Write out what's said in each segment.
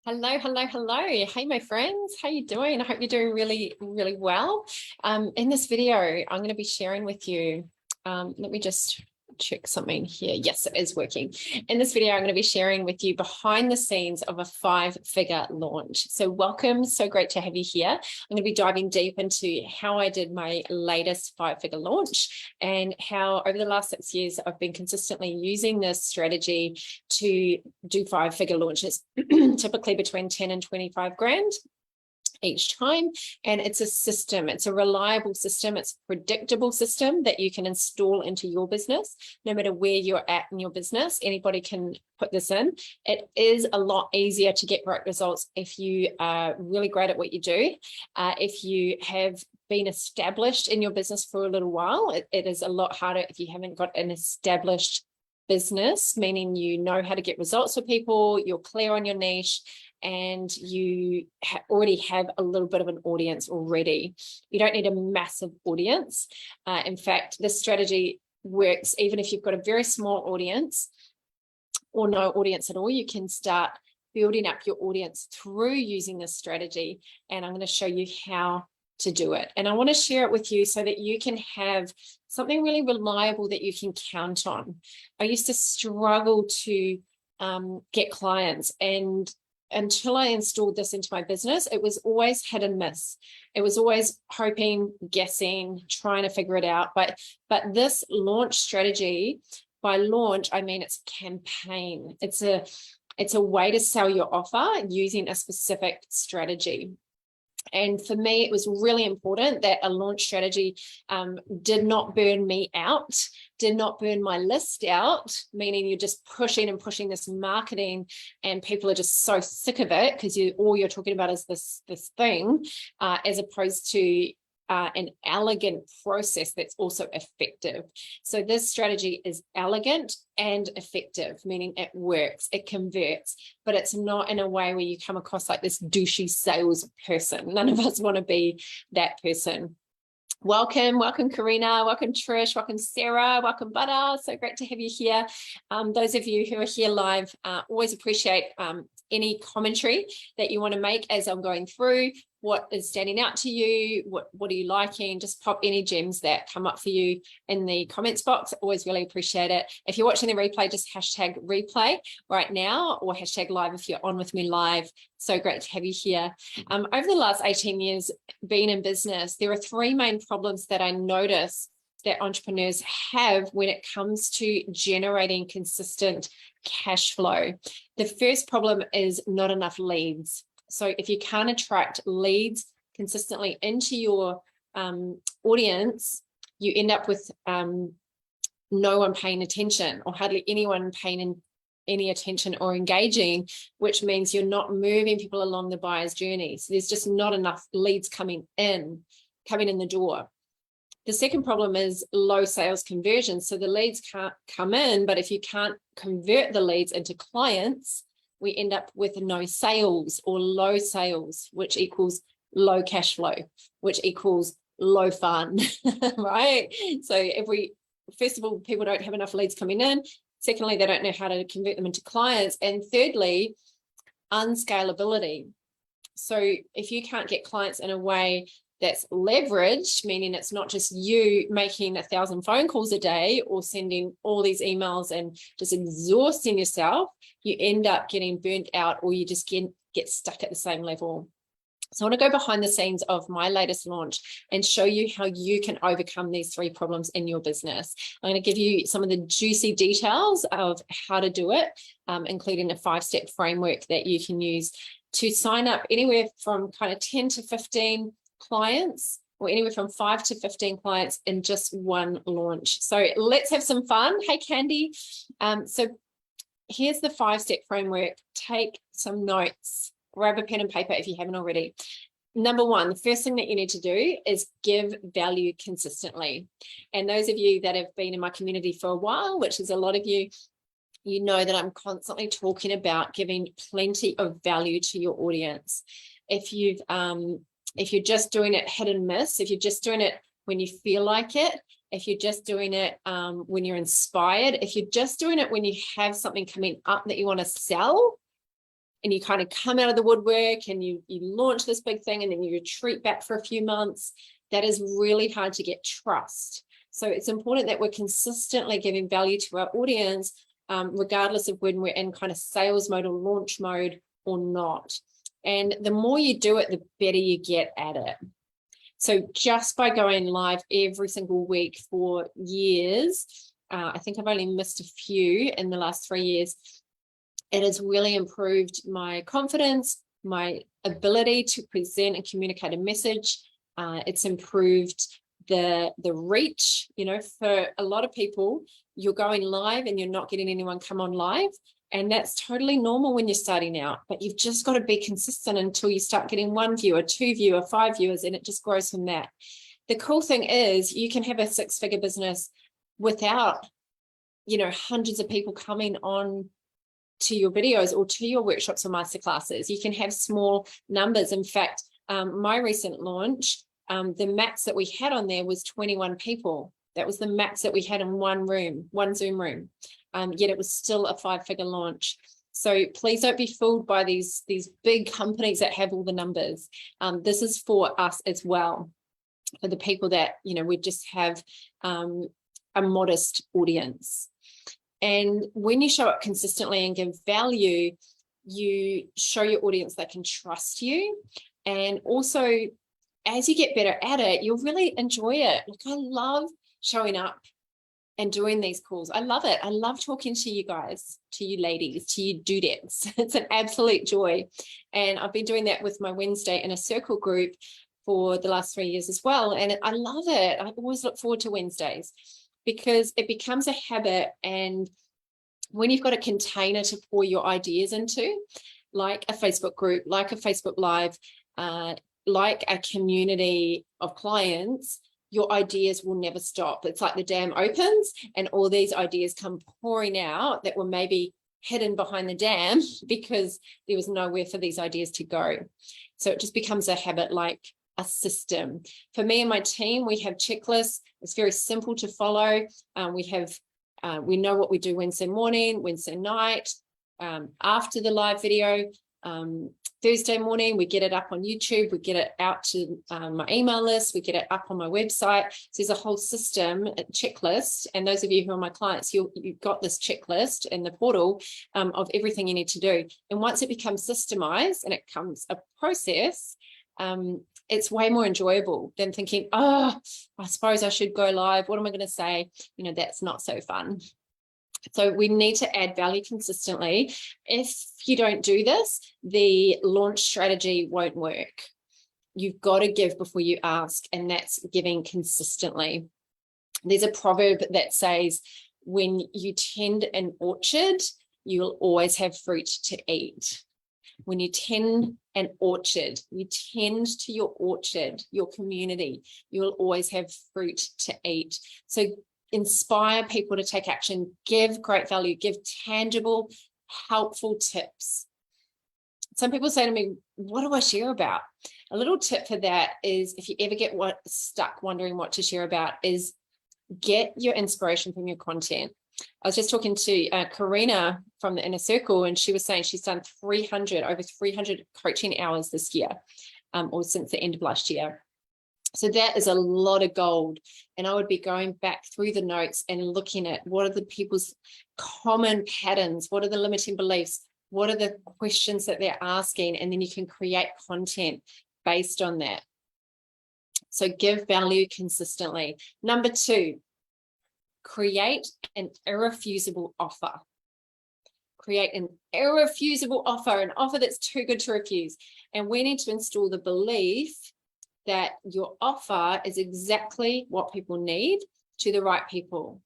Hello, hello, hello. Hey, my friends. How you doing? I hope you're doing really, really well. In this video, I'm going to be sharing with you, let me just check something here. Yes, it is working. In this video, I'm going to be sharing with you behind the scenes of a 5-figure launch. So welcome. So great to have you here. I'm going to be diving deep into how I did my latest 5-figure launch and how over the last 6 years, I've been consistently using this strategy to do 5-figure launches, typically between 10 and 25 grand each time. And it's a system, it's a reliable system, it's a predictable system that you can install into your business. No matter where you're at in your business, anybody can put this in. It is a lot easier to get great results if you are really great at what you do. If you have been established in your business for a little while, it is a lot harder if you haven't got an established business, meaning you know how to get results for people, you're clear on your niche, and you already have a little bit of an audience already. You don't need a massive audience. In fact, this strategy works even if you've got a very small audience or no audience at all. You can start building up your audience through using this strategy, and I'm going to show you how to do it. And I want to share it with you so that you can have something really reliable that you can count on. I used to struggle to get clients, and until I installed this into my business, it was always hit and miss. It was always hoping, guessing, trying to figure it out. But this launch strategy, by launch, I mean it's a campaign. It's a way to sell your offer using a specific strategy. And for me, it was really important that a launch strategy did not burn me out, did not burn my list out, meaning you're just pushing and pushing this marketing and people are just so sick of it because all you're talking about is this thing, as opposed to an elegant process that's also effective. So this strategy is elegant and effective, meaning it works, it converts, but it's not in a way where you come across like this douchey salesperson. None of us want to be that person. Welcome Karina, welcome Trish, welcome Sarah, welcome Butter. So great to have you here. Those of you who are here live, always appreciate any commentary that you want to make as I'm going through. What is standing out to you? What are you liking? Just pop any gems that come up for you in the comments box. Always really appreciate it. If you're watching the replay, just hashtag replay right now or hashtag live if you're on with me live. So great to have you here. Over the last 18 years being in business, there are 3 main problems that I notice that entrepreneurs have when it comes to generating consistent cash flow. The first problem is not enough leads. So if you can't attract leads consistently into your audience, you end up with no one paying attention or hardly anyone paying any attention or engaging, which means you're not moving people along the buyer's journey. So there's just not enough leads coming in the door. The second problem is low sales conversion. So the leads can't come in, but if you can't convert the leads into clients, we end up with no sales or low sales, which equals low cash flow, which equals low fun, right? So first of all, people don't have enough leads coming in. Secondly, they don't know how to convert them into clients. And thirdly, unscalability. So if you can't get clients in a way that's leveraged, meaning it's not just you making 1,000 phone calls a day or sending all these emails and just exhausting yourself, you end up getting burnt out or you just get stuck at the same level. So I want to go behind the scenes of my latest launch and show you how you can overcome these 3 problems in your business. I'm going to give you some of the juicy details of how to do it, including a 5-step framework that you can use to sign up anywhere from kind of 10 to 15 clients or anywhere from 5 to 15 clients in just one launch. So let's have some fun. Hey, Candy. So here's the 5-step framework. Take some notes. Grab a pen and paper if you haven't already. Number 1, the first thing that you need to do is give value consistently. And those of you that have been in my community for a while, which is a lot of you, you know that I'm constantly talking about giving plenty of value to your audience. If you're just doing it hit and miss, if you're just doing it when you feel like it, if you're just doing it when you're inspired, if you're just doing it when you have something coming up that you want to sell, and you kind of come out of the woodwork and you launch this big thing and then you retreat back for a few months, that is really hard to get trust. So it's important that we're consistently giving value to our audience, regardless of when we're in kind of sales mode or launch mode or not. And the more you do it, the better you get at it. So just by going live every single week for years, I think I've only missed a few in the last 3 years, it has really improved my confidence, my ability to present and communicate a message. It's improved the reach. You know, for a lot of people, you're going live and you're not getting anyone come on live. And that's totally normal when you're starting out, but you've just got to be consistent until you start getting 1 viewer, 2 viewer, 5 viewers, and it just grows from that. The cool thing is you can have a 6-figure business without, you know, hundreds of people coming on to your videos or to your workshops or masterclasses. You can have small numbers. In fact, my recent launch, the max that we had on there was 21 people. That was the max that we had in one room, one Zoom room. Yet it was still a 5-figure launch. So please don't be fooled by these big companies that have all the numbers. This is for us as well, for the people that, you know, we just have a modest audience. And when you show up consistently and give value, you show your audience they can trust you. And also, as you get better at it, you'll really enjoy it. Like, I love showing up and doing these calls. I love it. I love talking to you guys, to you ladies, to you dudettes. It's an absolute joy. And I've been doing that with my Wednesday Inner Circle group for the last 3 years as well. And I love it. I always look forward to Wednesdays because it becomes a habit. And when you've got a container to pour your ideas into, like a Facebook group, like a Facebook Live, like a community of clients, your ideas will never stop. It's like the dam opens and all these ideas come pouring out that were maybe hidden behind the dam because there was nowhere for these ideas to go. So it just becomes a habit, like a system. For me and my team, we have checklists. It's very simple to follow. We know what we do Wednesday morning, Wednesday night, after the live video. Thursday morning, we get it up on YouTube, we get it out to my email list, we get it up on my website. So there's a whole system, a checklist. And those of you who are my clients, you've got this checklist in the portal of everything you need to do. And once it becomes systemized and it becomes a process, it's way more enjoyable than thinking, oh, I suppose I should go live. What am I going to say? You know, that's not so fun. So we need to add value consistently. If you don't do this, the launch strategy won't work. You've got to give before you ask, and that's giving consistently. There's a proverb that says, when you tend an orchard, you'll always have fruit to eat. When you tend an orchard, you tend to your orchard, your community, you'll always have fruit to eat. So inspire people to take action, give great value, give tangible, helpful tips. Some people say to me, what do I share about? A little tip for that is, if you ever get stuck wondering what to share about, is get your inspiration from your content. I was just talking to Karina from the Inner Circle, and she was saying she's done over 300 coaching hours this year, or since the end of last year. So that is a lot of gold. And I would be going back through the notes and looking at what are the people's common patterns, what are the limiting beliefs, what are the questions that they're asking, and then you can create content based on that. So give value consistently. Number 2, create an irrefusable offer. Create an irrefusable offer, an offer that's too good to refuse. And we need to install the belief that your offer is exactly what people need to the right people.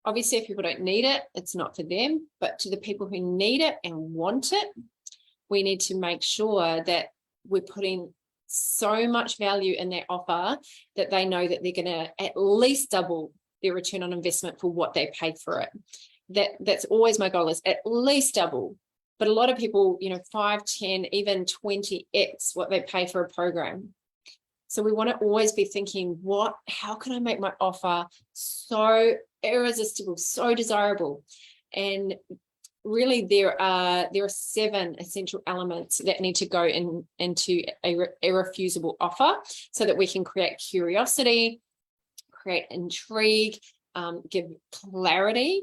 Obviously, if people don't need it, it's not for them, but to the people who need it and want it, we need to make sure that we're putting so much value in their offer that they know that they're going to at least double their return on investment for what they paid for it. That's always my goal, is at least double. But a lot of people, 5, 10, even 20x what they pay for a program. So we want to always be thinking, how can I make my offer so irresistible, so desirable? And really there are 7 essential elements that need to go into a irrefusable offer so that we can create curiosity, create intrigue, give clarity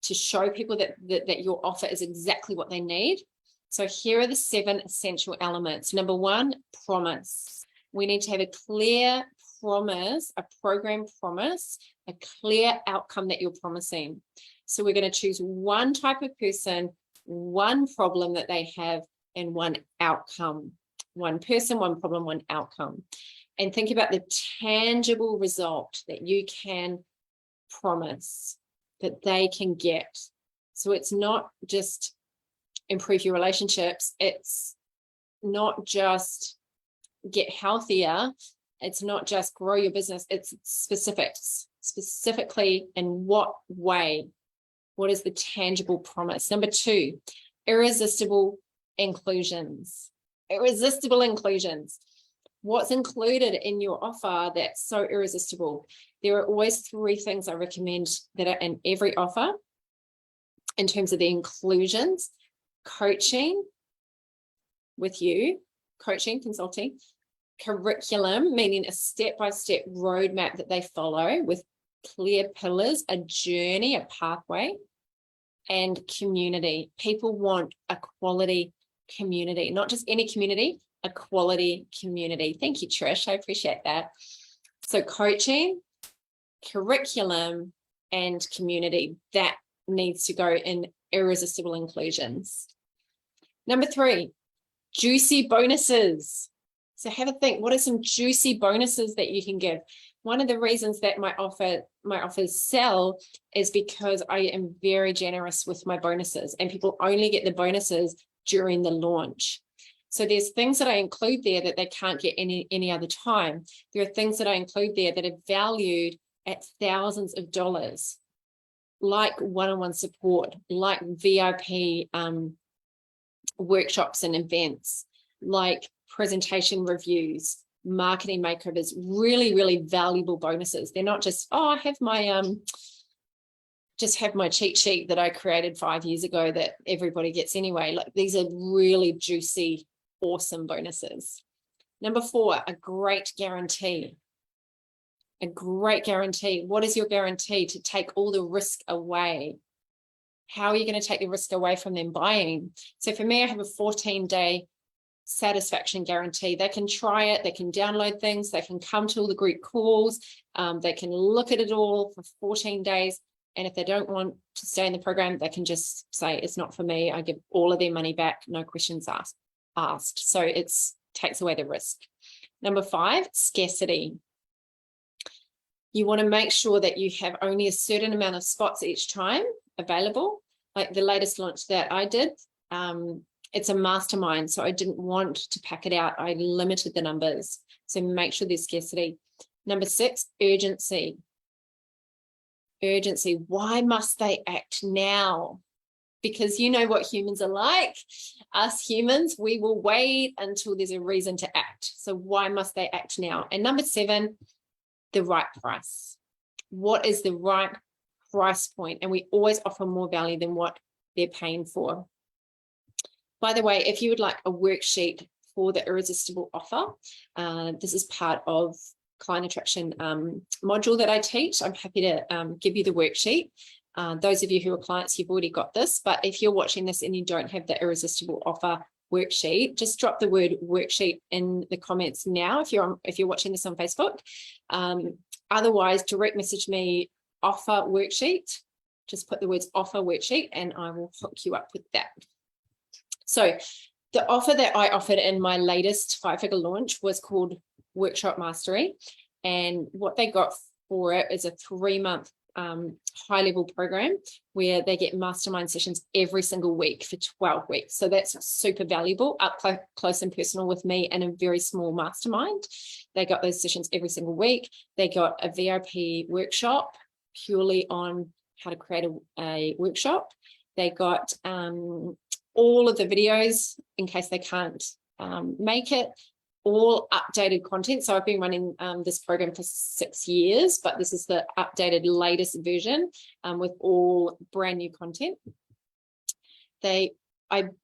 to show people that your offer is exactly what they need. So here are the 7 essential elements. Number 1, promise. We need to have a clear promise, a program promise, a clear outcome that you're promising. So we're going to choose one type of person, one problem that they have, and one outcome. One person, one problem, one outcome. And think about the tangible result that you can promise that they can get. So it's not just improve your relationships. It's not just get healthier. It's not just grow your business. It's specifics, specifically in what way. What is the tangible promise? Number 2, irresistible inclusions. Irresistible inclusions. What's included in your offer that's so irresistible? There are always 3 things I recommend that are in every offer in terms of the inclusions: coaching with you, coaching, consulting, curriculum, meaning a step-by-step roadmap that they follow with clear pillars, a journey, a pathway, and community. People want a quality community, not just any community, a quality community. Thank you, Trish. I appreciate that. So coaching, curriculum, and community, that needs to go in irresistible inclusions. Number 3, juicy bonuses. So have a think, what are some juicy bonuses that you can give? One of the reasons that my offers sell is because I am very generous with my bonuses, and people only get the bonuses during the launch. So there's things that I include there that they can't get any other time. There are things that I include there that are valued at thousands of dollars, like one-on-one support, like VIP workshops and events, like presentation reviews, marketing makeovers, really, really valuable bonuses. They're not just, oh, I have my just have my cheat sheet that I created 5 years ago that everybody gets anyway. Like, these are really juicy, awesome bonuses. Number 4, a great guarantee. A great guarantee. What is your guarantee? To take all the risk away. How are you going to take the risk away from them buying? So for me, I have a 14-day satisfaction guarantee. They can try it, they can download things, they can come to all the group calls, they can look at it all for 14 days. And if they don't want to stay in the program, they can just say, it's not for me. I give all of their money back, no questions asked. So it takes away the risk. Number 5, scarcity. You want to make sure that you have only a certain amount of spots each time available. Like the latest launch that I did, it's a mastermind, so I didn't want to pack it out. I limited the numbers. So make sure there's scarcity. Number 6, urgency. Urgency. Why must they act now? Because you know what humans are like. Us humans, we will wait until there's a reason to act. So why must they act now? And number 7, the right price. What is the right price point? And we always offer more value than what they're paying for. By the way, if you would like a worksheet for the irresistible offer, this is part of client attraction module that I teach. I'm happy to give you the worksheet. Those of you who are clients, you've already got this, but if you're watching this and you don't have the irresistible offer worksheet, just drop the word worksheet in the comments now if you're watching this on Facebook. Otherwise, direct message me offer worksheet. Just put the words offer worksheet and I will hook you up with that. So the offer that I offered in my latest 5-figure launch was called Workshop Mastery. And what they got for it is a 3-month high-level program where they get mastermind sessions every single week for 12 weeks. So that's super valuable, up close and personal with me in a very small mastermind. They got those sessions every single week. They got a VIP workshop purely on how to create a workshop. They got all of the videos in case they can't make it, all updated content. So I've been running this program for 6 years, but this is the updated latest version with all brand new content. I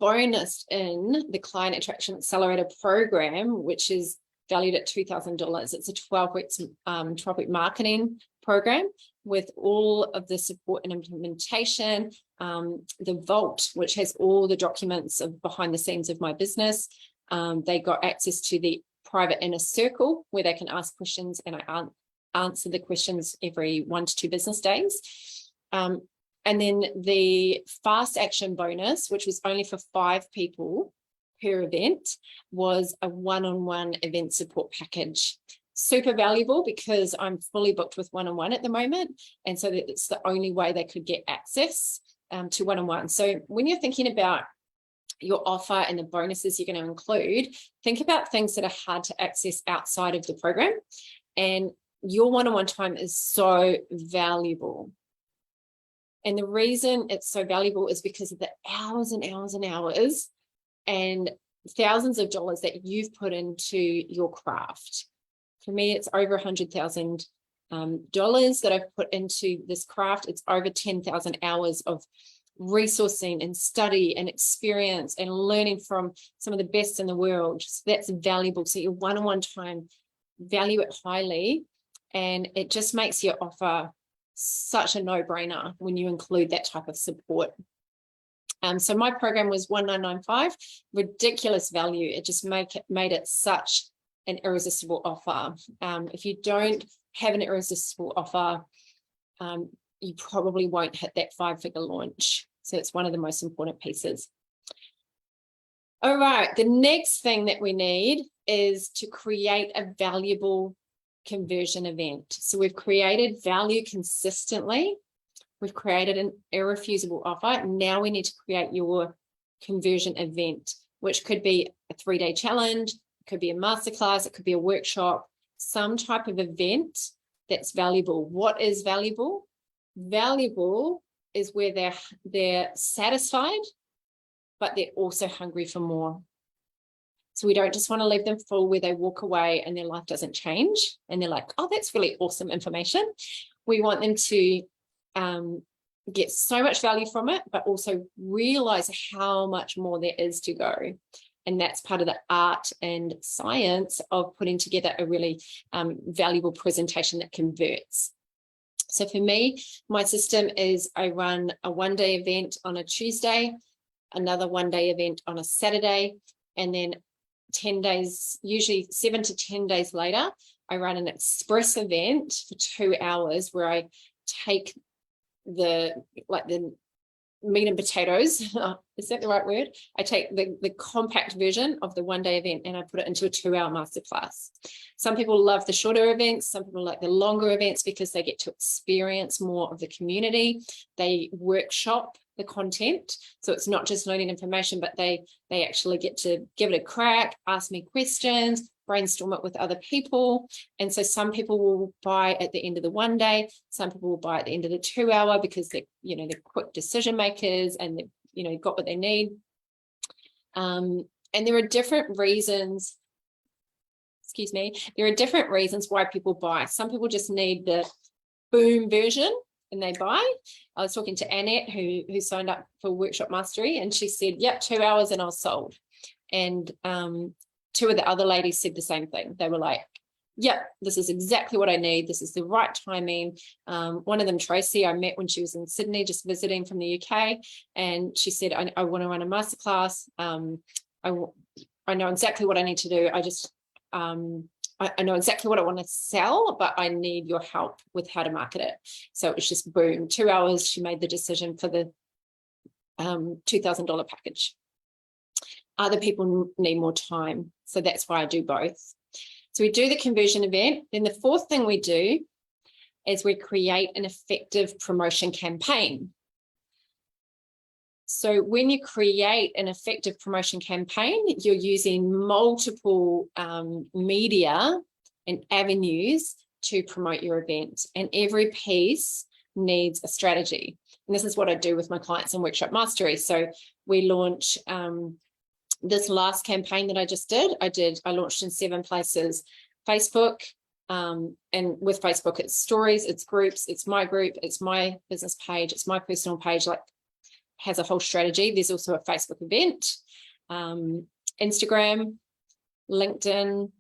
bonused in the Client Attraction Accelerator program, which is valued at $2,000. It's a 12-week marketing program with all of the support and implementation, the vault, which has all the documents of behind the scenes of my business. They got access to the private inner circle where they can ask questions, and I answer the questions every 1 to 2 business days. And then the fast action bonus, which was only for 5 people per event, was a one-on-one event support package. Super valuable because I'm fully booked with one-on-one at the moment. And so it's the only way they could get access to one-on-one. So when you're thinking about your offer and the bonuses you're going to include, think about things that are hard to access outside of the program. And your one-on-one time is so valuable. And the reason it's so valuable is because of the hours and hours and hours and thousands of dollars that you've put into your craft. For me, it's over $100,000 that I've put into this craft. It's over 10,000 hours of resourcing and study and experience and learning from some of the best in the world. So that's valuable. So your one-on-one time, value it highly, and it just makes your offer such a no-brainer when you include that type of support. So my program was $1,995, ridiculous value. It just made it such an irresistible offer. If you don't have an irresistible offer, you probably won't hit that 5-figure launch. So it's one of the most important pieces. All right, the next thing that we need is to create a valuable conversion event. So we've created value consistently. We've created an irrefusable offer. Now we need to create your conversion event, which could be a 3-day challenge, it could be a masterclass, it could be a workshop, some type of event that's valuable. What is valuable? Valuable is where they're satisfied, but they're also hungry for more. So we don't just want to leave them full where they walk away and their life doesn't change and they're like, oh, that's really awesome information. We want them to get so much value from it, but also realize how much more there is to go. And that's part of the art and science of putting together a really valuable presentation that converts. So for me, my system is I run a 1-day event on a Tuesday, another 1-day event on a Saturday, and then 10 days, usually 7 to 10 days later, I run an express event for 2 hours where I take the meat and potatoes, is that the right word? I take the compact version of the 1-day event and I put it into a 2-hour masterclass. Some people love the shorter events, some people like the longer events because they get to experience more of the community. They workshop the content, so it's not just learning information, but they actually get to give it a crack, ask me questions, brainstorm it with other people. And so some people will buy at the end of the 1 day, some people will buy at the end of the 2 hour because they're quick decision makers and they've got what they need. And there are different reasons, there are different reasons why people buy. Some people just need the boom version and they buy. I was talking to Annette who signed up for Workshop Mastery, and she said, yep, 2 hours and I was sold. And 2 of the other ladies said the same thing. They were like, yep, this is exactly what I need. This is the right timing. One of them, Tracy, I met when she was in Sydney, just visiting from the UK. And she said, I want to run a masterclass. I know exactly what I need to do. I know exactly what I want to sell, but I need your help with how to market it. So it was just boom, 2 hours. She made the decision for the $2,000 package. Other people need more time. So that's why I do both. So we do the conversion event. Then the fourth thing we do is we create an effective promotion campaign. So when you create an effective promotion campaign, you're using multiple media and avenues to promote your event. And every piece needs a strategy. And this is what I do with my clients in Workshop Mastery. So we launch this last campaign that I just did. I launched in 7 places: Facebook, and with Facebook, it's stories, it's groups, it's my group, it's my business page, it's my personal page. Like, has a whole strategy. There's also a Facebook event, Instagram, LinkedIn,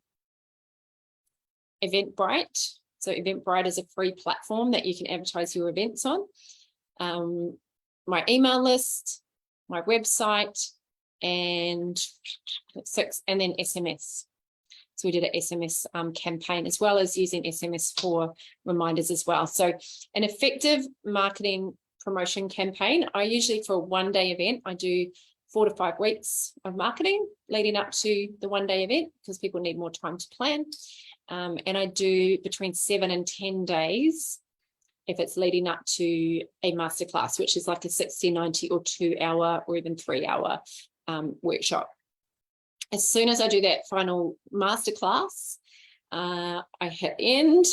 Eventbrite. So Eventbrite is a free platform that you can advertise your events on. My email list, my website, and then SMS. So we did an SMS campaign, as well as using SMS for reminders as well. So an effective marketing promotion campaign, I usually, for a one-day event, I do 4 to 5 weeks of marketing leading up to the one-day event, because people need more time to plan. And I do between 7 and 10 days if it's leading up to a masterclass, which is like a 60, 90 or 2-hour or even 3-hour workshop. As soon as I do that final masterclass, I hit end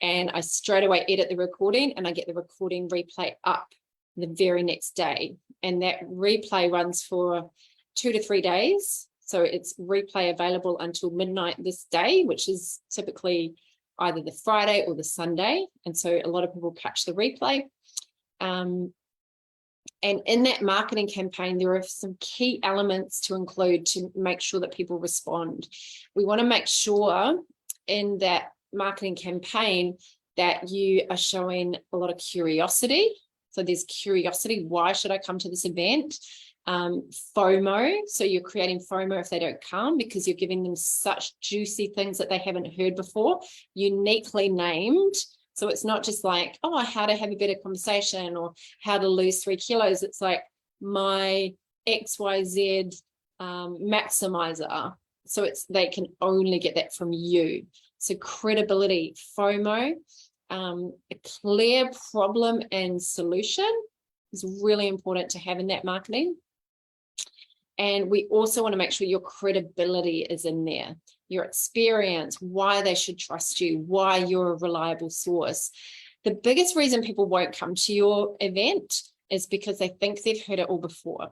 and I straight away edit the recording, and I get the recording replay up the very next day. And that replay runs for 2 to 3 days. So it's replay available until midnight this day, which is typically either the Friday or the Sunday. And so a lot of people catch the replay. And in that marketing campaign, there are some key elements to include to make sure that people respond. We want to make sure in that marketing campaign that you are showing a lot of curiosity. So there's curiosity. Why should I come to this event? FOMO. So you're creating FOMO if they don't come, because you're giving them such juicy things that they haven't heard before, uniquely named. So it's not just like, oh, how to have a better conversation or how to lose 3 kilos. It's like my XYZ maximizer. So they can only get that from you. So credibility, FOMO, a clear problem and solution is really important to have in that marketing. And we also want to make sure your credibility is in there, your experience, why they should trust you, why you're a reliable source. The biggest reason people won't come to your event is because they think they've heard it all before.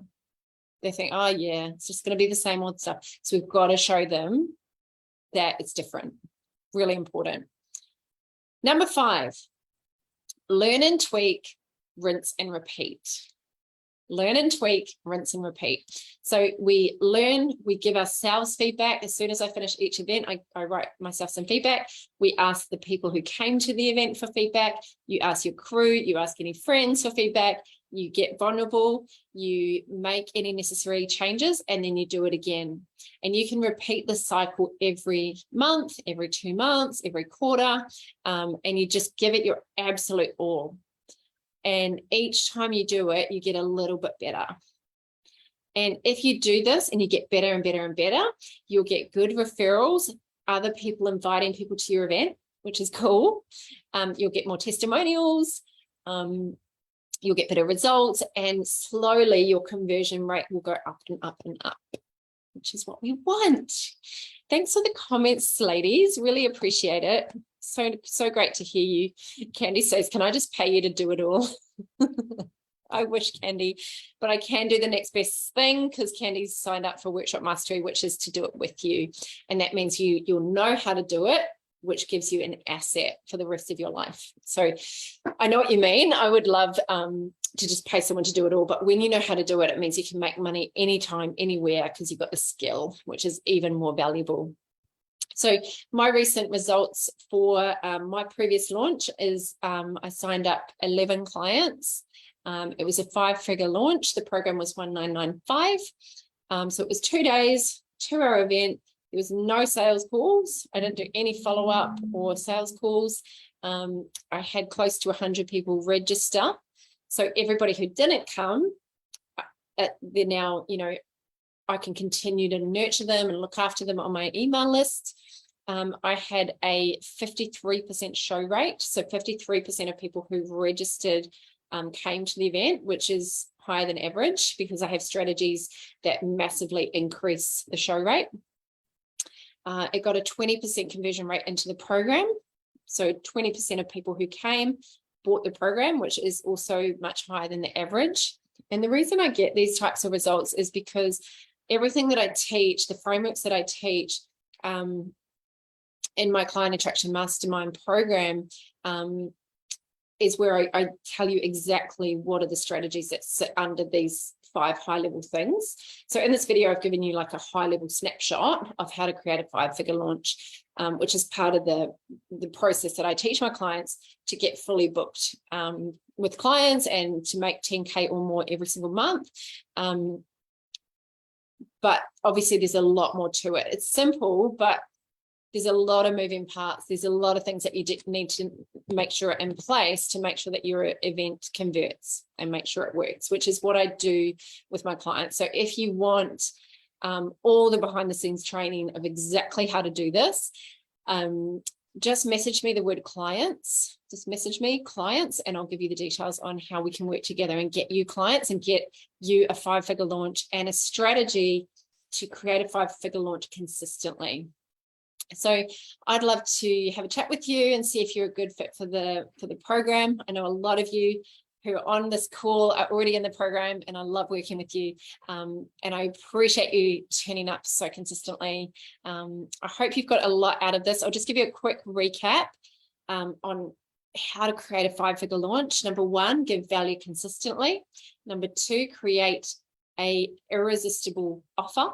They think, oh yeah, it's just going to be the same old stuff. So we've got to show them that it's different. Really important. Number 5, learn and tweak, rinse and repeat. Learn and tweak, rinse and repeat. So we learn, we give ourselves feedback. As soon as I finish each event, I write myself some feedback. We ask the people who came to the event for feedback. You ask your crew, you ask any friends for feedback. You get vulnerable, you make any necessary changes, and then you do it again. And you can repeat the cycle every month, every 2 months, every quarter, and you just give it your absolute all. And each time you do it, you get a little bit better. And if you do this and you get better and better and better, you'll get good referrals, other people inviting people to your event, which is cool. You'll get more testimonials, you'll get better results, and slowly your conversion rate will go up and up and up, which is what we want. Thanks for the comments, ladies. Really appreciate it. So great to hear you. Candy says, can I just pay you to do it all? I wish, Candy, but I can do the next best thing, because Candy's signed up for Workshop Mastery, which is to do it with you. And that means you'll know how to do it, which gives you an asset for the rest of your life. So I know what you mean. I would love to just pay someone to do it all. But when you know how to do it, it means you can make money anytime, anywhere, because you've got the skill, which is even more valuable. So my recent results for my previous launch is I signed up 11 clients. It was a 5-figure launch. The program was 1995. So it was 2 days, 2-hour event. There was no sales calls. I didn't do any follow-up or sales calls. I had close to 100 people register. So everybody who didn't come, they're now, I can continue to nurture them and look after them on my email list. I had a 53% show rate. So 53% of people who registered came to the event, which is higher than average, because I have strategies that massively increase the show rate. It got a 20% conversion rate into the program. So 20% of people who came bought the program, which is also much higher than the average. And the reason I get these types of results is because everything that I teach, the frameworks that I teach in my Client Attraction Mastermind program, is where I tell you exactly what are the strategies that sit under these 5 high-level things. So in this video, I've given you like a high-level snapshot of how to create a 5-figure launch, which is part of the process that I teach my clients to get fully booked with clients and to make 10K or more every single month. But obviously there's a lot more to it. It's simple, but there's a lot of moving parts. There's a lot of things that you need to make sure are in place to make sure that your event converts and make sure it works, which is what I do with my clients. So if you want all the behind the scenes training of exactly how to do this, just message me the word clients. Just message me clients and I'll give you the details on how we can work together and get you clients and get you a 5-figure launch and a strategy to create a 5-figure launch consistently. So I'd love to have a chat with you and see if you're a good fit for the program. I know a lot of you who are on this call are already in the program, and I love working with you. And I appreciate you turning up so consistently. I hope you've got a lot out of this. I'll just give you a quick recap on how to create a 5-figure launch. Number 1, give value consistently. Number 2, create an irresistible offer.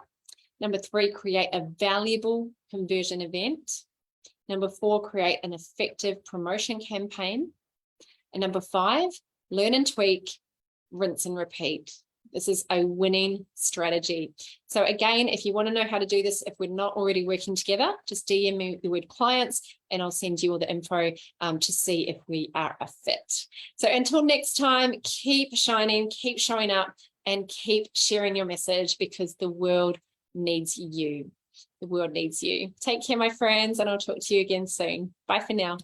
Number 3, create a valuable conversion event. Number 4, create an effective promotion campaign. And number 5, learn and tweak, rinse and repeat. This is a winning strategy. So again, if you want to know how to do this, if we're not already working together, just DM me the word clients and I'll send you all the info to see if we are a fit. So until next time, keep shining, keep showing up, and keep sharing your message because the world needs you. The world needs you. Take care, my friends, and I'll talk to you again soon. Bye for now.